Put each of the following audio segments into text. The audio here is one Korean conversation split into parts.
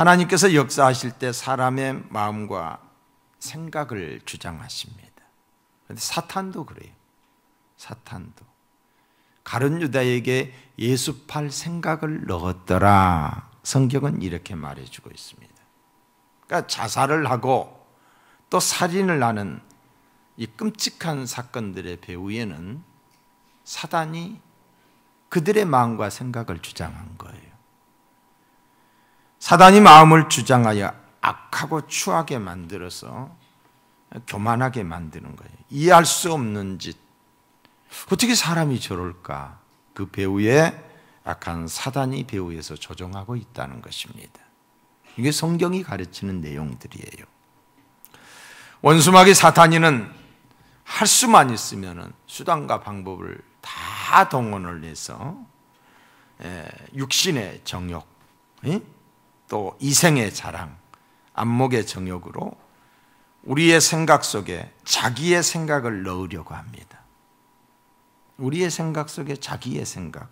하나님께서 역사하실 때 사람의 마음과 생각을 주장하십니다. 그런데 사탄도 그래요. 사탄도 가룟 유다에게 예수팔 생각을 넣었더라. 성경은 이렇게 말해주고 있습니다. 그러니까 자살을 하고 또 살인을 하는 이 끔찍한 사건들의 배후에는 사단이 그들의 마음과 생각을 주장한 거예요. 사단이 마음을 주장하여 악하고 추하게 만들어서 교만하게 만드는 거예요. 이해할 수 없는 짓. 어떻게 사람이 저럴까? 그 배후에 악한 사단이 배후에서 조종하고 있다는 것입니다. 이게 성경이 가르치는 내용들이에요. 원수마귀 사탄이는 할 수만 있으면 수단과 방법을 다 동원을 해서 육신의 정욕, 또 이생의 자랑, 안목의 정욕으로 우리의 생각 속에 자기의 생각을 넣으려고 합니다. 우리의 생각 속에 자기의 생각을.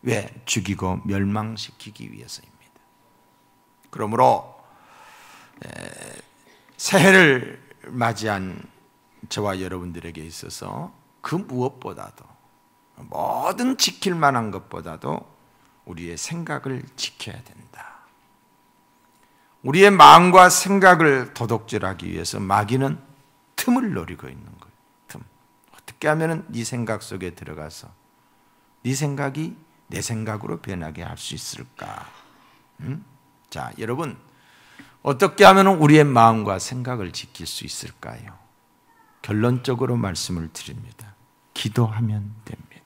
왜? 죽이고 멸망시키기 위해서입니다. 그러므로 새해를 맞이한 저와 여러분들에게 있어서 그 무엇보다도, 뭐든 지킬 만한 것보다도 우리의 생각을 지켜야 된다. 우리의 마음과 생각을 도둑질하기 위해서 마귀는 틈을 노리고 있는 거예요. 틈. 어떻게 하면 네 생각 속에 들어가서 네 생각이 내 생각으로 변하게 할 수 있을까? 자, 여러분, 어떻게 하면 우리의 마음과 생각을 지킬 수 있을까요? 결론적으로 말씀을 드립니다. 기도하면 됩니다.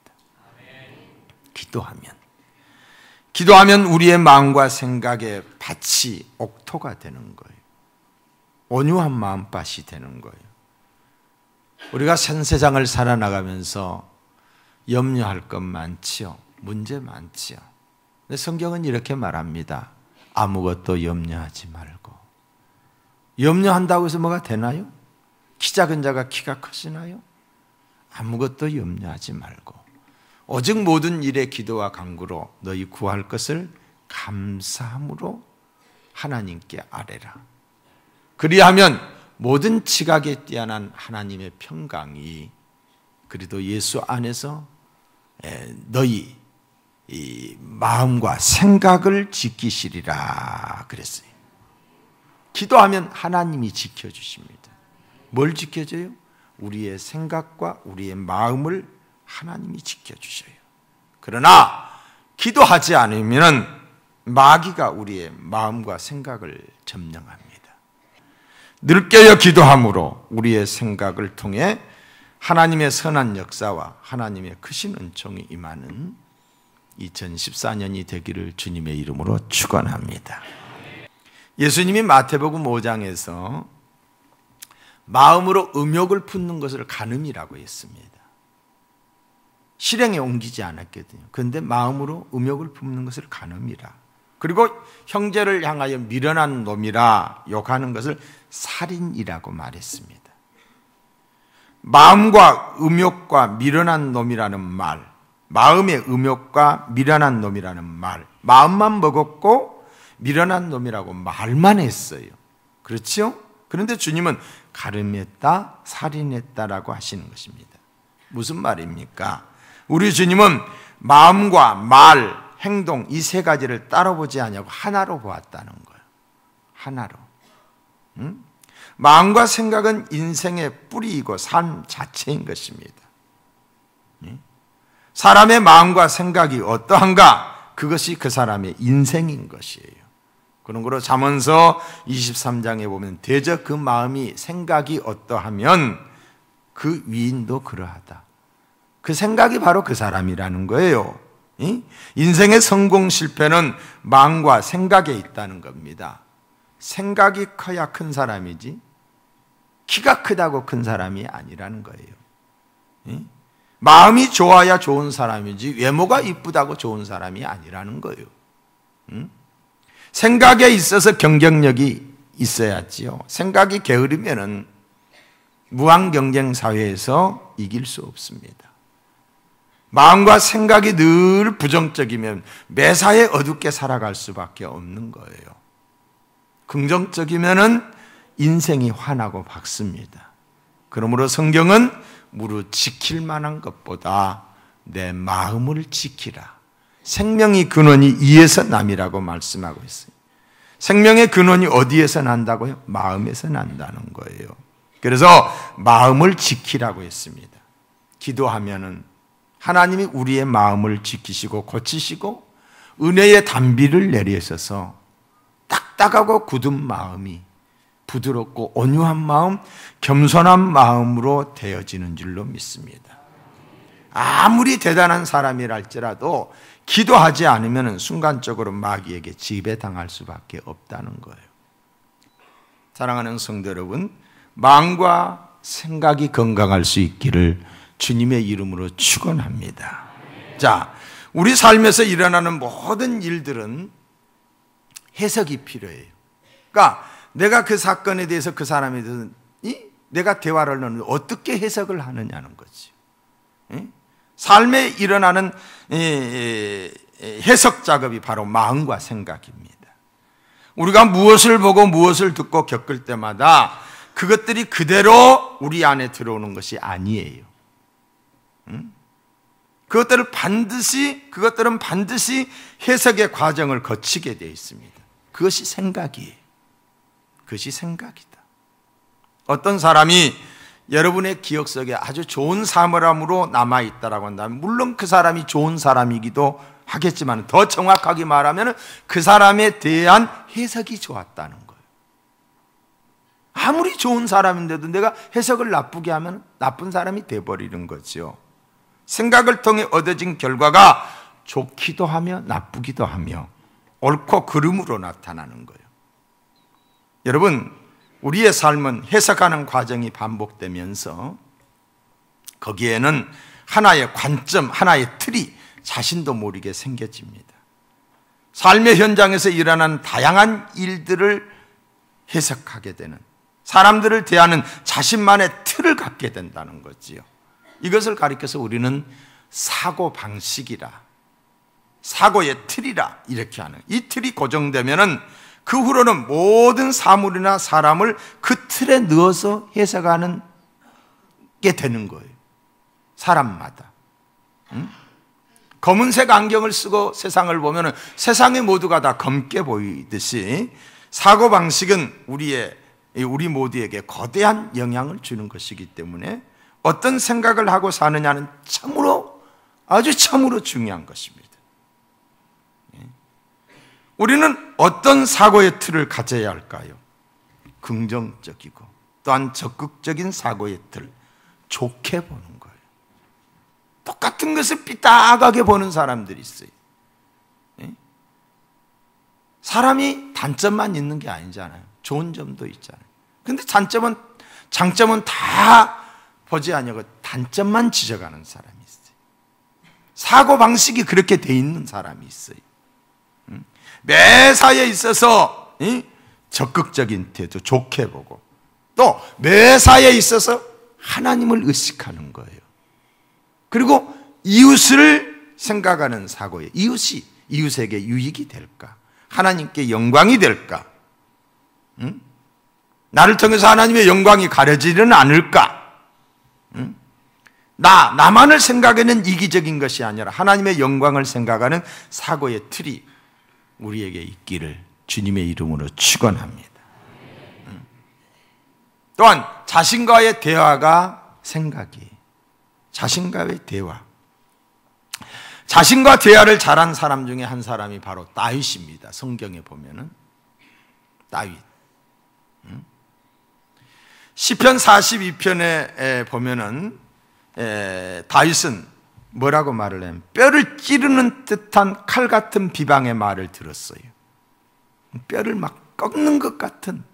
기도하면 우리의 마음과 생각의 밭이 옥토가 되는 거예요. 온유한 마음밭이 되는 거예요. 우리가 세상을 살아나가면서 염려할 것 많지요. 문제 많지요. 근데 성경은 이렇게 말합니다. 아무것도 염려하지 말고. 염려한다고 해서 뭐가 되나요? 키 작은 자가 키가 커지나요? 아무것도 염려하지 말고 오직 모든 일에 기도와 간구로 너희 구할 것을 감사함으로 하나님께 아뢰라. 그리하면 모든 지각에 뛰어난 하나님의 평강이 그래도 예수 안에서 너희 이 마음과 생각을 지키시리라 그랬어요. 기도하면 하나님이 지켜주십니다. 뭘 지켜줘요? 우리의 생각과 우리의 마음을 하나님이 지켜주셔요. 그러나 기도하지 않으면 마귀가 우리의 마음과 생각을 점령합니다. 늘 깨어 기도함으로 우리의 생각을 통해 하나님의 선한 역사와 하나님의 크신 은총이 임하는 2014년이 되기를 주님의 이름으로 축원합니다. 예수님이 마태복음 5장에서 마음으로 음욕을 품는 것을 간음이라고 했습니다. 실행에 옮기지 않았거든요. 그런데 마음으로 음욕을 품는 것을 간음이라. 그리고 형제를 향하여 미련한 놈이라 욕하는 것을 살인이라고 말했습니다. 마음과 음욕과 미련한 놈이라는 말, 마음의 음욕과 미련한 놈이라는 말, 마음만 먹었고 미련한 놈이라고 말만 했어요. 그렇죠? 그런데 주님은 가늠했다, 살인했다라고 하시는 것입니다. 무슨 말입니까? 우리 주님은 마음과 말, 행동 이 세 가지를 따로 보지 않냐고 하나로 보았다는 거예요. 하나로. 마음과 생각은 인생의 뿌리이고 삶 자체인 것입니다. 사람의 마음과 생각이 어떠한가? 그것이 그 사람의 인생인 것이에요. 그런 거로 잠언서 23장에 보면 대저 그 마음이 생각이 어떠하면 그 위인도 그러하다. 그 생각이 바로 그 사람이라는 거예요. 인생의 성공 실패는 마음과 생각에 있다는 겁니다. 생각이 커야 큰 사람이지 키가 크다고 큰 사람이 아니라는 거예요. 마음이 좋아야 좋은 사람이지 외모가 이쁘다고 좋은 사람이 아니라는 거예요. 생각에 있어서 경쟁력이 있어야지요. 생각이 게으르면은 무한 경쟁 사회에서 이길 수 없습니다. 마음과 생각이 늘 부정적이면 매사에 어둡게 살아갈 수밖에 없는 거예요. 긍정적이면은 인생이 환하고 밝습니다. 그러므로 성경은 무릇 지킬 만한 것보다 내 마음을 지키라. 생명의 근원이 이에서 남이라고 말씀하고 있어요. 생명의 근원이 어디에서 난다고요? 마음에서 난다는 거예요. 그래서 마음을 지키라고 했습니다. 기도하면은 하나님이 우리의 마음을 지키시고 고치시고 은혜의 단비를 내리셔서 딱딱하고 굳은 마음이 부드럽고 온유한 마음, 겸손한 마음으로 되어지는 줄로 믿습니다. 아무리 대단한 사람이랄지라도 기도하지 않으면 순간적으로 마귀에게 지배당할 수밖에 없다는 거예요. 사랑하는 성도 여러분, 마음과 생각이 건강할 수 있기를 주님의 이름으로 축원합니다. 자, 우리 삶에서 일어나는 모든 일들은 해석이 필요해요. 그러니까 내가 그 사건에 대해서 그 사람에 대해서 내가 대화를 나누는 어떻게 해석을 하느냐는 거지. 삶에 일어나는 해석 작업이 바로 마음과 생각입니다. 우리가 무엇을 보고 무엇을 듣고 겪을 때마다 그것들이 그대로 우리 안에 들어오는 것이 아니에요. 그것들은 반드시 해석의 과정을 거치게 되어 있습니다. 그것이 생각이에요. 그것이 생각이다. 어떤 사람이 여러분의 기억 속에 아주 좋은 사물함으로 남아있다라고 한다면 물론 그 사람이 좋은 사람이기도 하겠지만 더 정확하게 말하면 그 사람에 대한 해석이 좋았다는 거예요. 아무리 좋은 사람인데도 내가 해석을 나쁘게 하면 나쁜 사람이 돼버리는 거죠. 생각을 통해 얻어진 결과가 좋기도 하며 나쁘기도 하며 옳고 그름으로 나타나는 거예요. 여러분, 우리의 삶은 해석하는 과정이 반복되면서 거기에는 하나의 관점, 하나의 틀이 자신도 모르게 생겨집니다. 삶의 현장에서 일어나는 다양한 일들을 해석하게 되는, 사람들을 대하는 자신만의 틀을 갖게 된다는 거지요. 이것을 가리켜서 우리는 사고방식이라, 사고의 틀이라 이렇게 하는, 이 틀이 고정되면은 그 후로는 모든 사물이나 사람을 그 틀에 넣어서 해석하는 게 되는 거예요. 사람마다. 검은색 안경을 쓰고 세상을 보면 세상의 모두가 다 검게 보이듯이 사고방식은 우리 모두에게 거대한 영향을 주는 것이기 때문에 어떤 생각을 하고 사느냐는 아주 참으로 중요한 것입니다. 우리는 어떤 사고의 틀을 가져야 할까요? 긍정적이고 또한 적극적인 사고의 틀, 좋게 보는 거예요. 똑같은 것을 삐딱하게 보는 사람들이 있어요. 사람이 단점만 있는 게 아니잖아요. 좋은 점도 있잖아요. 근데 장점은 다 보지 아니하고 단점만 지적하는 사람이 있어요. 사고방식이 그렇게 돼 있는 사람이 있어요. 매사에 있어서 적극적인 태도, 좋게 보고 또 매사에 있어서 하나님을 의식하는 거예요. 그리고 이웃을 생각하는 사고예요. 이웃이 이웃에게 유익이 될까? 하나님께 영광이 될까? 나를 통해서 하나님의 영광이 가려지지는 않을까? 나만을 생각하는 이기적인 것이 아니라 하나님의 영광을 생각하는 사고의 틀이 우리에게 있기를 주님의 이름으로 축원합니다. 또한 자신과의 대화가 생각이, 자신과의 대화, 자신과 대화를 잘한 사람 중에 한 사람이 바로 다윗입니다. 성경에 보면은 다윗. 시편 42편에 보면은 다윗은 뭐라고 말을 해요? 뼈를 찌르는 듯한 칼 같은 비방의 말을 들었어요. 뼈를 막 꺾는 것 같은.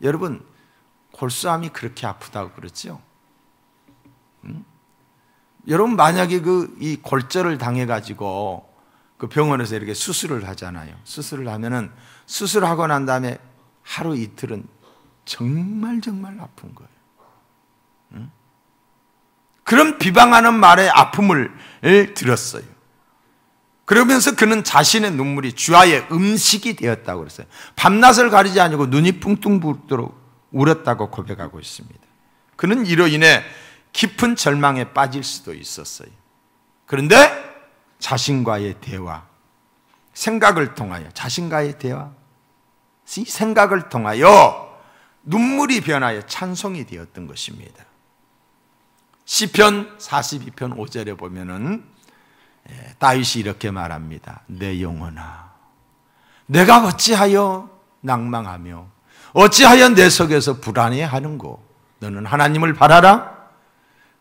여러분, 골수암이 그렇게 아프다고 그랬죠? 여러분, 만약에 이 골절을 당해가지고 그 병원에서 이렇게 수술을 하잖아요. 수술을 하면은 수술하고 난 다음에 하루 이틀은 정말 아픈 거예요. 그런 비방하는 말의 아픔을 들었어요. 그러면서 그는 자신의 눈물이 주와의 음식이 되었다고 그랬어요. 밤낮을 가리지 않고 눈이 뿡뚱 부도록 울었다고 고백하고 있습니다. 그는 이로 인해 깊은 절망에 빠질 수도 있었어요. 그런데 자신과의 대화, 생각을 통하여, 자신과의 대화, 생각을 통하여 눈물이 변하여 찬송이 되었던 것입니다. 시편 42편 5절에 보면은 다윗이 이렇게 말합니다. 내 영혼아, 내가 어찌하여 낭망하며 어찌하여 내 속에서 불안해하는고? 너는 하나님을 바라라.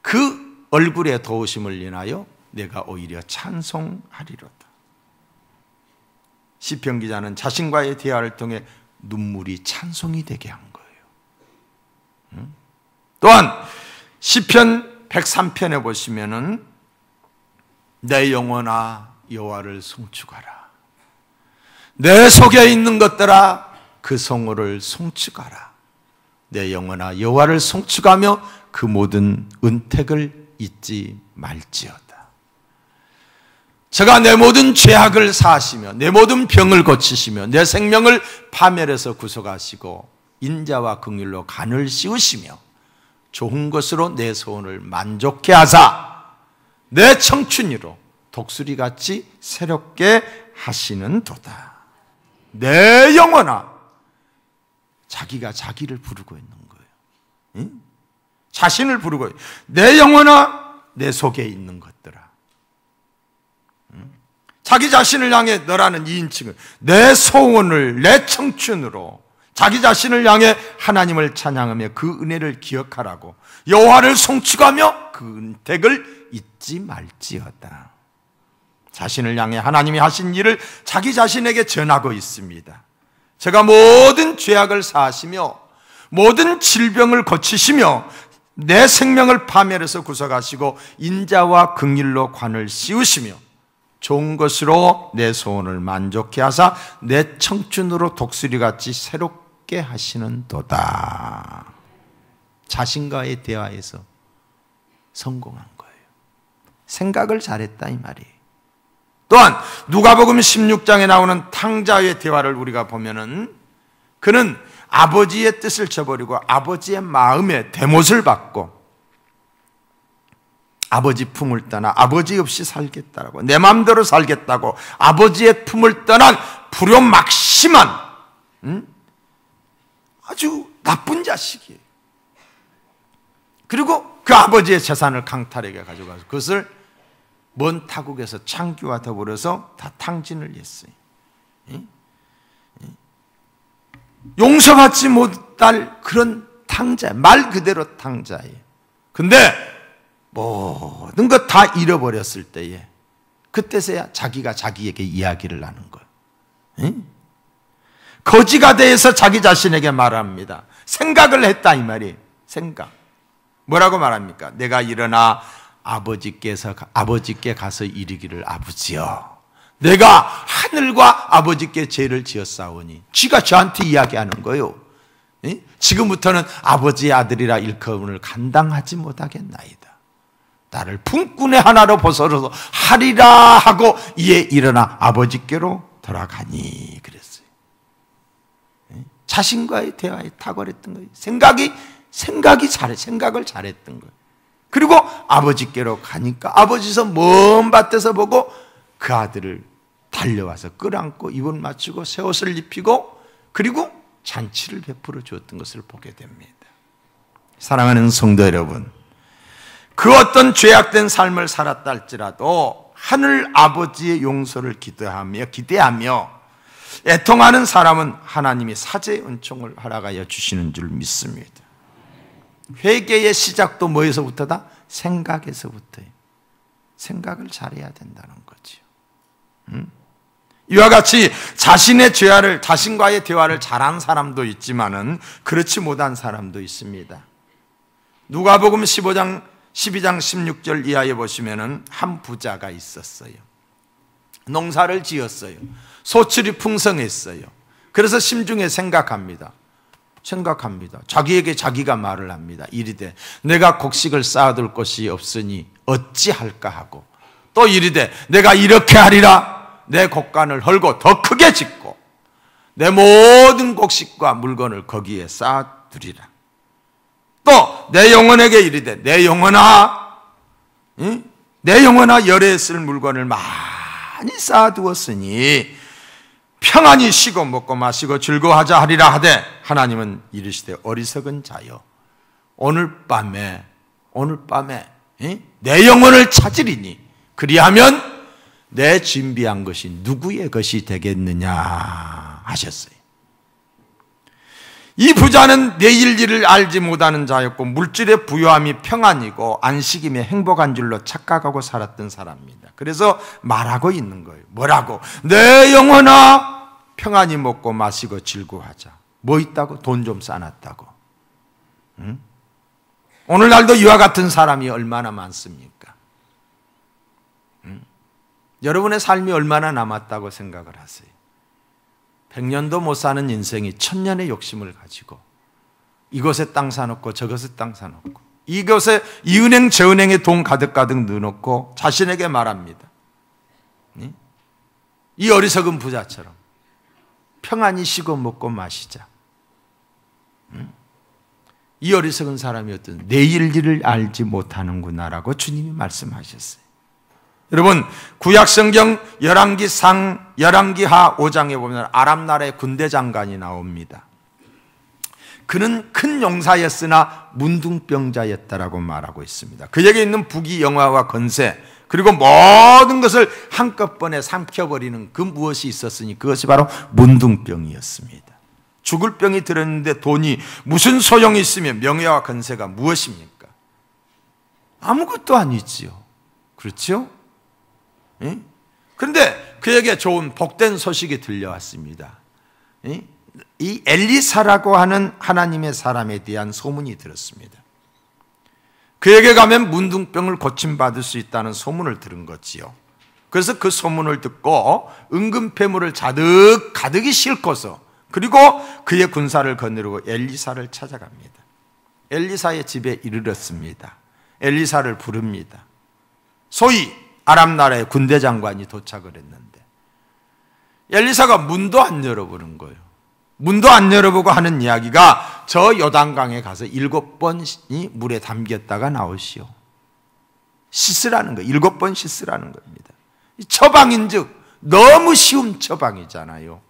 그 얼굴의 도우심을 인하여 내가 오히려 찬송하리로다. 시편 기자는 자신과의 대화를 통해 눈물이 찬송이 되게 한 거예요. 또한 시편 103편에 보시면은 내 영혼아 여호와를 송축하라. 내 속에 있는 것들아 그 성호를 송축하라. 내 영혼아 여호와를 송축하며 그 모든 은택을 잊지 말지어다. 제가 내 모든 죄악을 사하시며 내 모든 병을 고치시며 내 생명을 파멸해서 구속하시고 인자와 긍휼로 간을 씌우시며 좋은 것으로 내 소원을 만족케 하사 내 청춘이로 독수리같이 새롭게 하시는 도다. 내 영혼아, 자기가 자기를 부르고 있는 거예요. 응? 자신을 부르고 내 영혼아 내 속에 있는 것들아. 응? 자기 자신을 향해 너라는 2인칭을 내 소원을 내 청춘으로 자기 자신을 향해 하나님을 찬양하며 그 은혜를 기억하라고 여호와를 송축하며 그 은택을 잊지 말지어다. 자신을 향해 하나님이 하신 일을 자기 자신에게 전하고 있습니다. 제가 모든 죄악을 사하시며 모든 질병을 고치시며 내 생명을 파멸해서 구속하시고 인자와 긍휼로 관을 씌우시며 좋은 것으로 내 소원을 만족케 하사 내 청춘으로 독수리같이 새롭게 하시는 도다. 자신과의 대화에서 성공한 거예요. 생각을 잘했다 이 말이에요. 또한 누가복음 16장에 나오는 탕자의 대화를 우리가 보면은 그는 아버지의 뜻을 저버리고 아버지의 마음에 대못을 받고 아버지 품을 떠나 아버지 없이 살겠다고 내 마음대로 살겠다고 아버지의 품을 떠난 불효막심한 아주 나쁜 자식이에요. 그리고 그 아버지의 재산을 강탈에게 가져가서 그것을 먼 타국에서 창기와 더불어서 다 탕진을 했어요. 용서받지 못할 그런 탕자, 말 그대로 탕자예요. 근데 모든 것 다 잃어버렸을 때에 그때서야 자기가 자기에게 이야기를 하는 거예요. 거지가 돼서 자기 자신에게 말합니다. 생각을 했다 이 말이에요. 생각. 뭐라고 말합니까? 내가 일어나 아버지께 가서 이르기를 아버지여 내가 하늘과 아버지께 죄를 지었사오니 쥐가 저한테 이야기하는 거예요. 지금부터는 아버지의 아들이라 일컬음을 감당하지 못하겠나이다. 나를 품꾼의 하나로 벗어서 하리라 하고 이에 일어나 아버지께로 돌아가니 그랬어요. 자신과의 대화에 탁월했던 거예요. 생각을 잘했던 거예요. 그리고 아버지께로 가니까 아버지서 먼 밭에서 보고 그 아들을 달려와서 끌어안고 입을 맞추고 새 옷을 입히고 그리고 잔치를 베풀어 주었던 것을 보게 됩니다. 사랑하는 성도 여러분, 그 어떤 죄악된 삶을 살았다 할지라도 하늘 아버지의 용서를 기대하며 애통하는 사람은 하나님이 사죄의 은총을 허락하여 주시는 줄 믿습니다. 회개의 시작도 뭐에서부터다? 생각에서부터예요. 생각을 잘해야 된다는 거죠. 이와 같이 자신의 죄를 자신과의 대화를 잘한 사람도 있지만은 그렇지 못한 사람도 있습니다. 누가복음 12장 16절 이하에 보시면은 한 부자가 있었어요. 농사를 지었어요. 소출이 풍성했어요. 그래서 심중에 생각합니다. 자기에게 자기가 말을 합니다. 이르되 내가 곡식을 쌓아둘 곳이 없으니 어찌할까 하고 또 이르되 내가 이렇게 하리라. 내 곡간을 헐고 더 크게 짓고 내 모든 곡식과 물건을 거기에 쌓아두리라. 또 내 영혼에게 이르되 내 영혼아, 내 영혼아 열에 쓸 물건을 많이 쌓아두었으니 평안히 쉬고 먹고 마시고 즐거워하자 하리라 하되 하나님은 이르시되 어리석은 자여 오늘 밤에 내 영혼을 찾으리니 그리하면 내 준비한 것이 누구의 것이 되겠느냐 하셨어요. 이 부자는 내일 일을 알지 못하는 자였고 물질의 부요함이 평안이고 안식임에 행복한 줄로 착각하고 살았던 사람입니다. 그래서 말하고 있는 거예요. 뭐라고? 내 영혼아 평안히 먹고 마시고 즐거워하자. 뭐 있다고? 돈 좀 쌓아놨다고. 응? 오늘날도 이와 같은 사람이 얼마나 많습니까? 응? 여러분의 삶이 얼마나 남았다고 생각을 하세요? 100년도 못 사는 인생이 1000년의 욕심을 가지고 이곳에 땅 사놓고 저곳에 땅 사놓고 이곳에 이 은행 저 은행에 돈 가득가득 넣어놓고 자신에게 말합니다. 이 어리석은 부자처럼 평안히 쉬고 먹고 마시자. 이 어리석은 사람이 어떤 내일 일을 알지 못하는구나라고 주님이 말씀하셨어요. 여러분 구약성경 열왕기상 열왕기하 5장에 보면 아람 나라의 군대 장관이 나옵니다. 그는 큰 용사였으나 문둥병자였다라고 말하고 있습니다. 그에게 있는 부귀 영화와 건세 그리고 모든 것을 한꺼번에 삼켜버리는 그 무엇이 있었으니 그것이 바로 문둥병이었습니다. 죽을 병이 들었는데 돈이 무슨 소용이 있으며 명예와 건세가 무엇입니까? 아무것도 아니지요. 그렇죠? 그런데 그에게 좋은 복된 소식이 들려왔습니다. 이 엘리사라고 하는 하나님의 사람에 대한 소문이 들었습니다. 그에게 가면 문둥병을 고침받을 수 있다는 소문을 들은 거지요. 그래서 그 소문을 듣고 은금 패물을 가득히 싣고서 그리고 그의 군사를 거느리고 엘리사를 찾아갑니다. 엘리사의 집에 이르렀습니다. 엘리사를 부릅니다. 소위 아람 나라의 군대 장관이 도착을 했는데 엘리사가 문도 안 열어보는 거예요. 문도 안 열어보고 하는 이야기가 저 요단강에 가서 7번이 물에 담겼다가 나오시오. 씻으라는 거예요. 7번 씻으라는 겁니다. 처방인즉 너무 쉬운 처방이잖아요.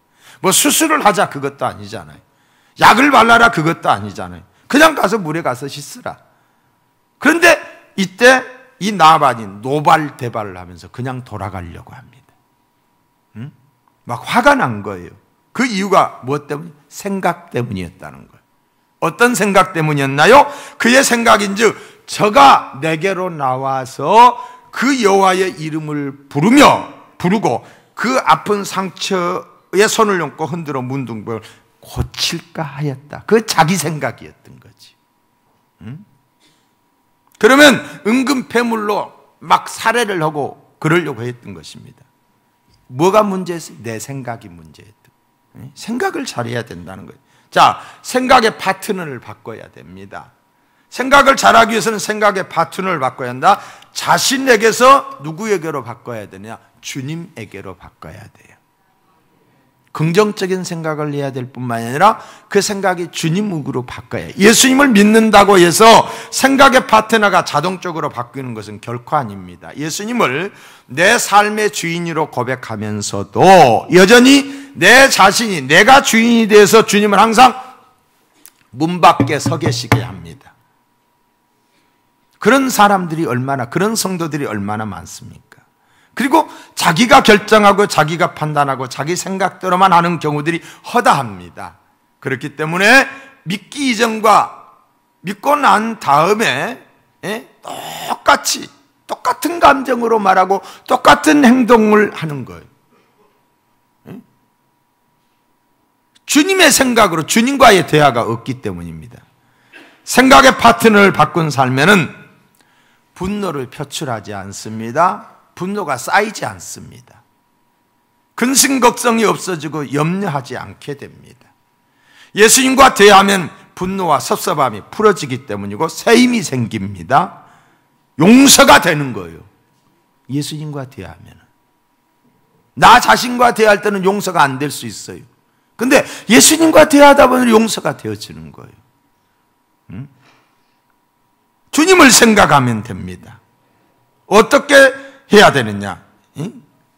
뭐 수술을 하자 그것도 아니잖아요. 약을 발라라 그것도 아니잖아요. 그냥 가서 물에 가서 씻으라. 그런데 이때 이 나반이 노발대발을 하면서 그냥 돌아가려고 합니다. 막 화가 난 거예요. 그 이유가 무엇 때문에? 생각 때문이었다는 거예요. 어떤 생각 때문이었나요? 그의 생각인즉 저가 내게로 나와서 그 여호와의 이름을 부르고 그 아픈 상처에 손을 얹고 흔들어 문둥병을 고칠까 하였다. 그 자기 생각이었던 거지. 그러면 은금 패물로 막 살해를 하고 그러려고 했던 것입니다. 뭐가 문제였어요? 내 생각이 문제였던. 생각을 잘해야 된다는 거예요. 자, 생각의 파트너를 바꿔야 됩니다. 생각을 잘하기 위해서는 생각의 파트너를 바꿔야 한다. 자신에게서 누구에게로 바꿔야 되냐? 주님에게로 바꿔야 돼요. 긍정적인 생각을 해야 될 뿐만 아니라 그 생각이 주님으로 바꿔야 해요. 예수님을 믿는다고 해서 생각의 파트너가 자동적으로 바뀌는 것은 결코 아닙니다. 예수님을 내 삶의 주인으로 고백하면서도 여전히 내 자신이 내가 주인이 돼서 주님을 항상 문 밖에 서 계시게 합니다. 그런 사람들이 그런 성도들이 얼마나 많습니까? 그리고 자기가 결정하고 자기가 판단하고 자기 생각대로만 하는 경우들이 허다합니다. 그렇기 때문에 믿기 이전과 믿고 난 다음에 똑같은 감정으로 말하고 똑같은 행동을 하는 거예요. 주님의 생각으로 주님과의 대화가 없기 때문입니다. 생각의 파트너를 바꾼 삶에는 분노를 표출하지 않습니다. 분노가 쌓이지 않습니다. 근심 걱정이 없어지고 염려하지 않게 됩니다. 예수님과 대하면 분노와 섭섭함이 풀어지기 때문이고 새 힘이 생깁니다. 용서가 되는 거예요. 예수님과 대하면. 나 자신과 대화할 때는 용서가 안 될 수 있어요. 근데 예수님과 대화하다 보면 용서가 되어지는 거예요. 주님을 생각하면 됩니다. 어떻게 해야 되느냐?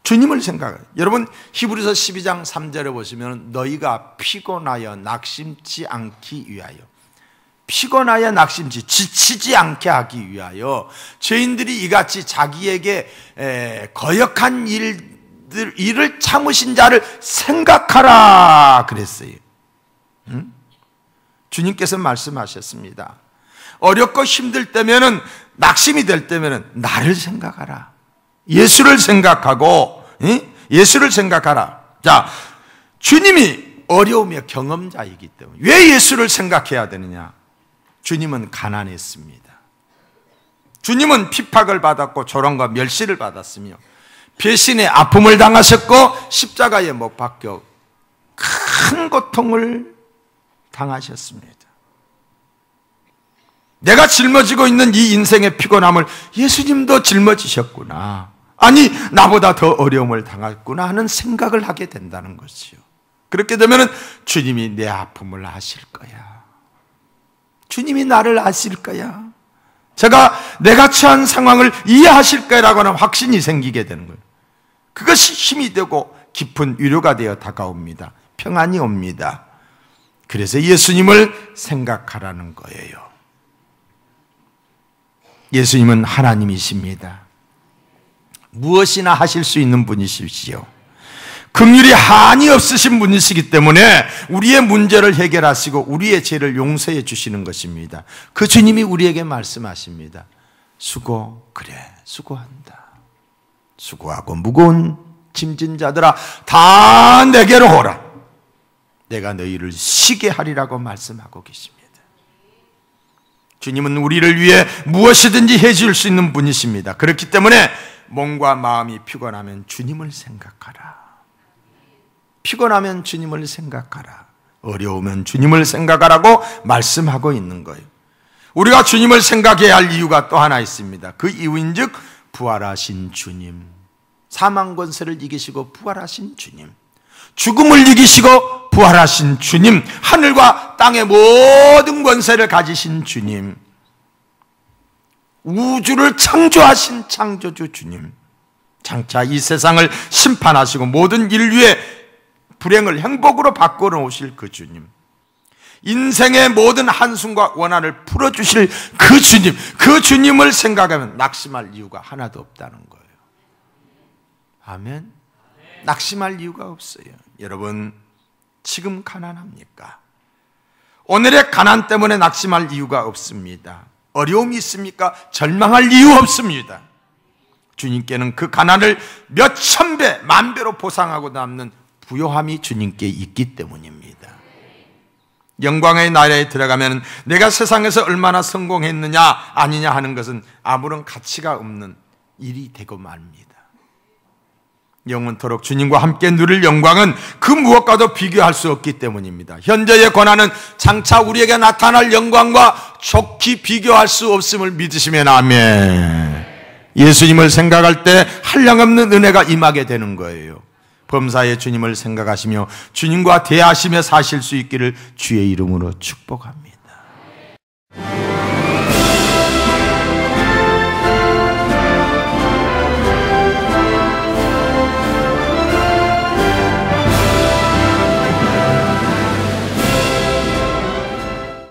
주님을 생각해요. 여러분 히브리서 12장 3절에 보시면 너희가 피곤하여 낙심치 않기 위하여, 피곤하여 낙심치, 지치지 않게 하기 위하여 죄인들이 이같이 자기에게 거역한 일을 참으신 자를 생각하라 그랬어요. 주님께서 말씀하셨습니다. 어렵고 힘들 때면은, 낙심이 될 때면은 나를 생각하라. 예수를 생각하고, 예수를 생각하라. 자, 주님이 어려움의 경험자이기 때문에 왜 예수를 생각해야 되느냐? 주님은 가난했습니다. 주님은 핍박을 받았고 조롱과 멸시를 받았으며 배신의 아픔을 당하셨고 십자가에 못 박혀 큰 고통을 당하셨습니다. 내가 짊어지고 있는 이 인생의 피곤함을 예수님도 짊어지셨구나, 아니 나보다 더 어려움을 당했구나 하는 생각을 하게 된다는 것이요. 그렇게 되면 주님이 내 아픔을 아실 거야. 주님이 나를 아실 거야. 내가 처한 상황을 이해하실 거라고 하는 확신이 생기게 되는 거예요. 그것이 힘이 되고 깊은 위로가 되어 다가옵니다. 평안이 옵니다. 그래서 예수님을 생각하라는 거예요. 예수님은 하나님이십니다. 무엇이나 하실 수 있는 분이시지요. 긍휼이 한이 없으신 분이시기 때문에 우리의 문제를 해결하시고 우리의 죄를 용서해 주시는 것입니다. 그 주님이 우리에게 말씀하십니다. 그래 수고한다. 수고하고 무거운 짐진 자들아 다 내게로 오라. 내가 너희를 쉬게 하리라고 말씀하고 계십니다. 주님은 우리를 위해 무엇이든지 해줄 수 있는 분이십니다. 그렇기 때문에 몸과 마음이 피곤하면 주님을 생각하라. 피곤하면 주님을 생각하라. 어려우면 주님을 생각하라고 말씀하고 있는 거예요. 우리가 주님을 생각해야 할 이유가 또 하나 있습니다. 그 이유인즉 부활하신 주님, 사망 권세를 이기시고 부활하신 주님, 죽음을 이기시고 부활하신 주님, 하늘과 땅의 모든 권세를 가지신 주님, 우주를 창조하신 창조주 주님, 장차 이 세상을 심판하시고 모든 인류의 불행을 행복으로 바꾸어 오실 그 주님, 인생의 모든 한숨과 원한을 풀어주실 그 주님, 그 주님을 생각하면 낙심할 이유가 하나도 없다는 거예요. 아멘. 낙심할 이유가 없어요. 여러분 지금 가난합니까? 오늘의 가난 때문에 낙심할 이유가 없습니다. 어려움이 있습니까? 절망할 이유 없습니다. 주님께는 그 가난을 몇천 배, 만 배로 보상하고 남는 부요함이 주님께 있기 때문입니다. 영광의 나라에 들어가면 내가 세상에서 얼마나 성공했느냐 아니냐 하는 것은 아무런 가치가 없는 일이 되고 말입니다. 영원토록 주님과 함께 누릴 영광은 그 무엇과도 비교할 수 없기 때문입니다. 현재의 고난은 장차 우리에게 나타날 영광과 좋게 비교할 수 없음을 믿으시면 아멘. 예수님을 생각할 때 한량없는 은혜가 임하게 되는 거예요. 범사의 주님을 생각하시며 주님과 대하시며 사실 수 있기를 주의 이름으로 축복합니다.